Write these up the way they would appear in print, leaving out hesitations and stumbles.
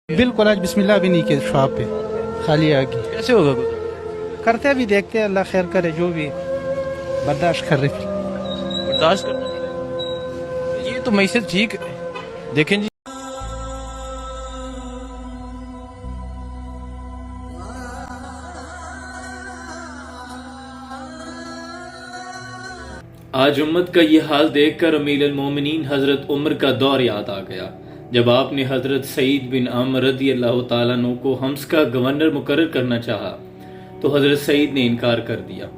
बिल्कुल आज बिस्मिल्लाह भी नहीं किया शॉप पे, खाली आ गई। कैसे होगा गुजारा? करते अभी देखते हैं, अल्लाह खैर करे, जो भी बर्दाश्त कर रहे। बर्दाश्त करना पड़ेगा। ये तो मैसेज ठीक है। देखें जी, आज उम्मत का ये हाल देखकर अमीरुल मोमिनीन हजरत उमर का दौर याद आ गया, जब आपने हजरत सईद बिन आमर रदी अल्लाह ताला अन्हु को हम्स का गवर्नर मुकर्रर करना चाहा तो हजरत सईद ने इनकार कर दिया।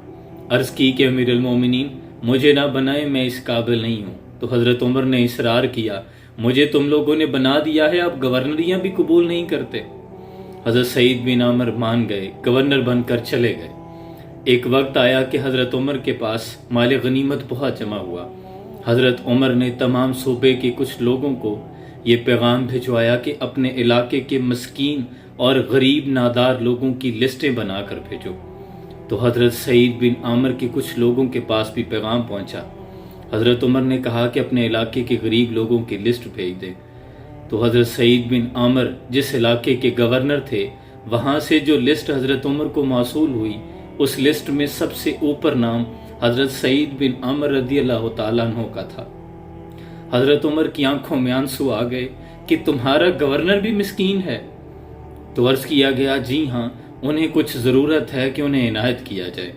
अर्ज की कि अमीरुल मोमिनीन मुझे ना बनाए, मैं इस काबिल नहीं हूँ। तो हजरत उमर ने इसरार किया, मुझे तुम लोगों ने बना दिया है, आप गवर्नरियां भी कबूल नहीं करते। हजरत सईद बिन आमर मान गए, गवर्नर बनकर चले गए। एक वक्त आया कि हजरत उमर के पास माल गनीमत बहुत जमा हुआ। हजरत उमर ने तमाम सूबे के कुछ लोगों को ये पैगाम भिजवाया कि अपने इलाके के मस्कीन और गरीब नादार लोगों की लिस्टें बनाकर भेजो। तो हजरत सईद बिन आमर के कुछ लोगों के पास भी पैगाम पहुंचा। हजरत उमर ने कहा कि अपने इलाके के गरीब लोगों की लिस्ट भेज दें। तो हजरत सईद बिन आमर जिस इलाके के गवर्नर थे, वहां से जो लिस्ट हजरत उमर को मौसूल हुई, उस लिस्ट में सबसे ऊपर नाम हजरत सईद बिन आमर रदी अल्लाह ताला अन्हु का था। हजरत उमर की आंखों में आंसू आ गए कि तुम्हारा गवर्नर भी मिस्कीन है। तो अर्ज किया गया, जी हाँ, उन्हें कुछ ज़रूरत है कि उन्हें इनायत किया जाए।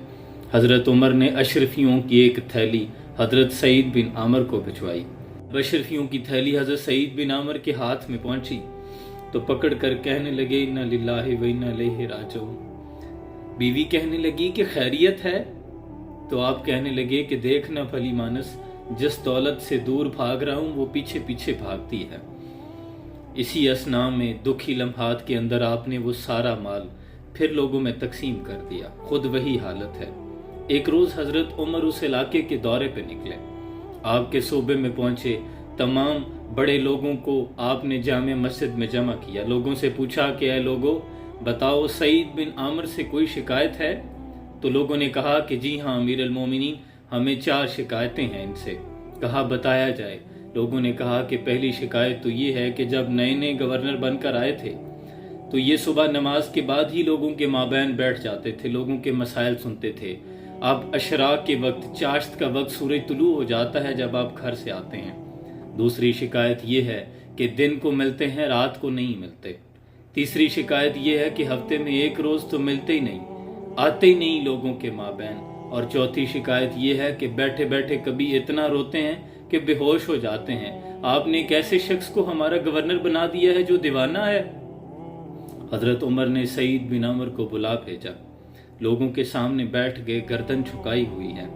हजरत उमर ने अशरफियों की एक थैली हजरत सईद बिन आमर को भिजवाई। अशरफियों की थैली हजरत सईद बिन आमर के हाथ में पहुंची तो पकड़ कर कहने लगे, इन्ना लिल्लाहि व इन्ना इलैहि राजिऊन। बीवी कहने लगी कि खैरियत है? तो आप कहने लगे कि देखना भली मानस, जिस दौलत से दूर भाग रहा हूं वो पीछे पीछे भागती है। इसी असना में दुखी लम्हात के अंदर आपने वो सारा माल फिर लोगों में तकसीम कर दिया। खुद वही हालत है। एक रोज हजरत उमर उस इलाके के दौरे पे निकले। आपके सूबे में पहुंचे, तमाम बड़े लोगों को आपने जामे मस्जिद में जमा किया। लोगों से पूछा कि ऐ लोगों, बताओ सईद बिन आमर से कोई शिकायत है? तो लोगों ने कहा कि जी हाँ अमीरुल मोमिनीन, हमें 4 शिकायतें हैं इनसे। कहा बताया जाए। लोगों ने कहा कि पहली शिकायत तो ये है कि जब नए नए गवर्नर बनकर आए थे तो ये सुबह नमाज के बाद ही लोगों के माबैन बैठ जाते थे, लोगों के मसाइल सुनते थे। अब अशराक के वक्त, चाश्त का वक्त, सूरज तुलू हो जाता है जब आप घर से आते हैं। दूसरी शिकायत ये है कि दिन को मिलते हैं, रात को नहीं मिलते। तीसरी शिकायत यह है कि हफ्ते में एक रोज तो मिलते ही नहीं, आते ही नहीं लोगों के माबैन। और चौथी शिकायत यह है कि बैठे बैठे कभी इतना रोते हैं कि बेहोश हो जाते हैं। आपने एक ऐसे शख्स को हमारा गवर्नर बना दिया है जो दीवाना है। हजरत उमर ने सईद बिन आमर को बुला भेजा। लोगों के सामने बैठ गए, गर्दन झुकाई हुई है।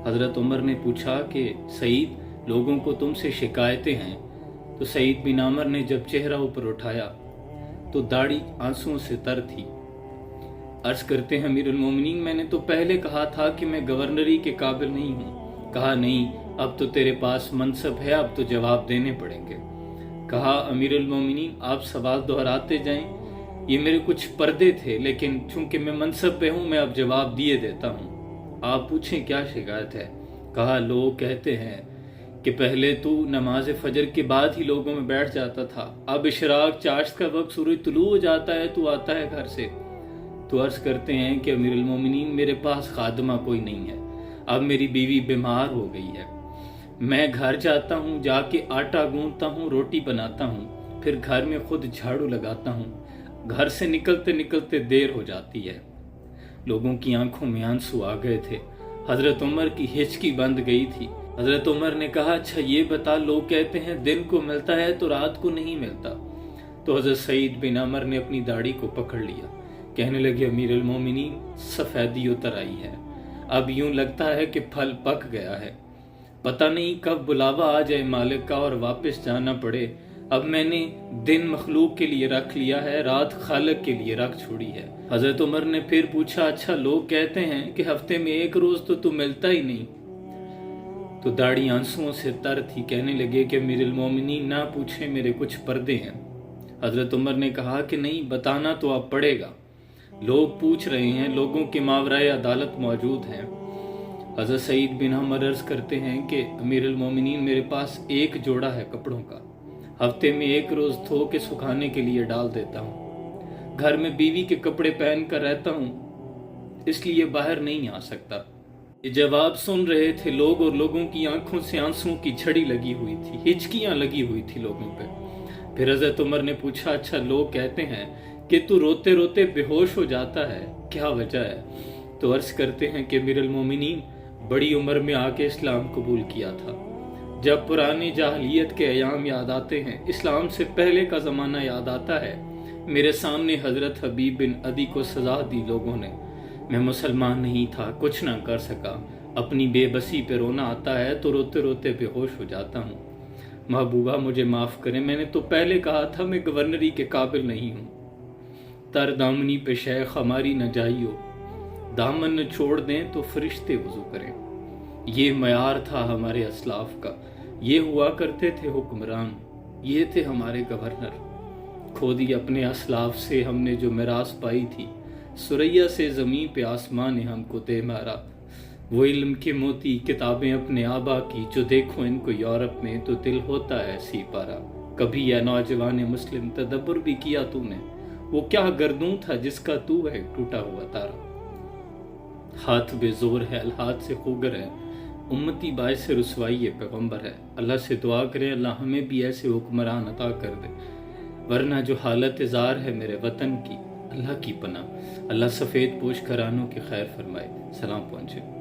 हजरत उमर ने पूछा कि सईद, लोगों को तुमसे शिकायतें हैं। तो सईद बिन आमर ने जब चेहरा ऊपर उठाया तो दाढ़ी आंसुओं से तर थी। अर्ज करते हैं, अमीरुल मोमिनीन, मैंने तो पहले कहा था कि मैं गवर्नरी के काबिल नहीं हूँ। कहा नहीं, अब तो तेरे पास मनसब है, अब तो जवाब देने पड़ेंगे। कहा अमीरुल मोमिनीन, आप सवाल दोहराते जाएं, ये मेरे कुछ पर्दे थे, लेकिन चूंकि मैं मनसब पे हूँ, मैं अब जवाब दिए देता हूँ। आप पूछें क्या शिकायत है? कहा लोग कहते हैं कि पहले तू नमाज फजर के बाद ही लोगों में बैठ जाता था, अब इशराक चाश्त का वक्त, सूरज तुलू हो जाता है, तू आता है घर से। तो अर्ज करते हैं कि अमीरुल मोमिनीन, मेरे पास खादमा कोई नहीं है, अब मेरी बीवी बीमार हो गई है। मैं घर जाता हूँ, जाके आटा गूंथता हूँ, रोटी बनाता हूँ, फिर घर में खुद झाड़ू लगाता हूँ। घर से निकलते निकलते देर हो जाती है। लोगों की आंखों में आंसू आ गए थे। हजरत उमर की हिचकी बंद गई थी। हजरत उमर ने कहा, अच्छा ये बता, लोग कहते हैं दिन को मिलता है तो रात को नहीं मिलता। तो हजरत सईद बिन आमर ने अपनी दाढ़ी को पकड़ लिया। कहने लगे, अमीरुल मोमिनीन, सफेदी उतर आई है, अब यूं लगता है कि फल पक गया है। पता नहीं कब बुलावा आ जाए मालिक का और वापस जाना पड़े। अब मैंने दिन मखलूक के लिए रख लिया है, रात खालिक के लिए रख छोड़ी है। हजरत उमर ने फिर पूछा, अच्छा लोग कहते हैं कि हफ्ते में एक रोज तो तू मिलता ही नहीं। तो दाढ़ी आंसुओं से तर थी। कहने लगे कि अमीरुल मोमिनीन, ना पूछे, मेरे कुछ पर्दे हैं। हजरत उमर ने कहा कि नहीं, बताना तो अब पड़ेगा, लोग पूछ रहे हैं, लोगों के मावराए अदालत मौजूद हैं। हजरत सईद बिन आमर अर्ज करते हैं कि अमीरुल मोमिनीन, मेरे पास एक जोड़ा है कपड़ों का। ہفتے میں 1 روز دھو کے سکھانے کے لیے ڈال دیتا ہوں۔ گھر میں بیوی کے کپڑے پہن کر رہتا ہوں، اس لیے باہر نہیں آ سکتا۔ یہ جواب سن رہے تھے لوگ اور لوگوں کی آنکھوں سے آنسوں کی جھڑی لگی ہوئی تھی، ہچکیاں لگی ہوئی تھی لوگوں پہ۔ پھر حضرت عمر نے پوچھا، اچھا لوگ کہتے ہیں کہ تو روتے روتے بے ہوش ہو جاتا ہے، کیا وجہ ہے؟ تو عرض کرتے ہیں کہ امیر المومنین بڑی عمر میں آ کے اسلام قبول کیا تھا۔ جب پرانی جاہلیت کے ایام یاد آتے ہیں، اسلام سے پہلے کا زمانہ یاد آتا ہے، میرے سامنے حضرت حبیب بن عدی کو سزا دی لوگوں نے، میں مسلمان نہیں تھا، کچھ نہ کر سکا، اپنی بے بسی پہ رونا آتا ہے تو روتے روتے بے ہوش ہو جاتا ہوں۔ محبوبہ مجھے معاف کریں، میں نے تو پہلے کہا تھا میں گورنری کے قابل نہیں ہوں۔ تر دامنی پہ شیخ ہماری نہ جائیو، دامن نہ چھوڑ دیں تو فرشتے وضو کریں۔ یہ معیار تھا ہمارے اسلاف کا، یہ ہوا کرتے تھے حکمران، یہ تھے ہمارے گورنر۔ کھو دی اپنے اسلاف سے ہم نے جو میراث پائی تھی، سریا سے زمین پہ آسمان نے ہم کو دے مارا۔ وہ علم کے موتی کتابیں اپنے آبا کی، جو دیکھو ان کو یورپ میں تو دل ہوتا ہے سی پارا۔ کبھی یا نوجوان مسلم تدبر بھی کیا تو نے، وہ کیا گردوں تھا جس کا تو ہے ٹوٹا ہوا تارا۔ ہاتھ بے زور ہے الہات سے خوگر ہے، امتی باعث رسوائی ہے پیغمبر ہے۔ اللہ سے دعا کریں اللہ ہمیں بھی ایسے حکمران عطا کر دے، ورنہ جو حالت زار ہے میرے وطن کی، اللہ کی پناہ، اللہ سفید پوش گھرانوں کی خیر فرمائے۔ سلام پہنچے۔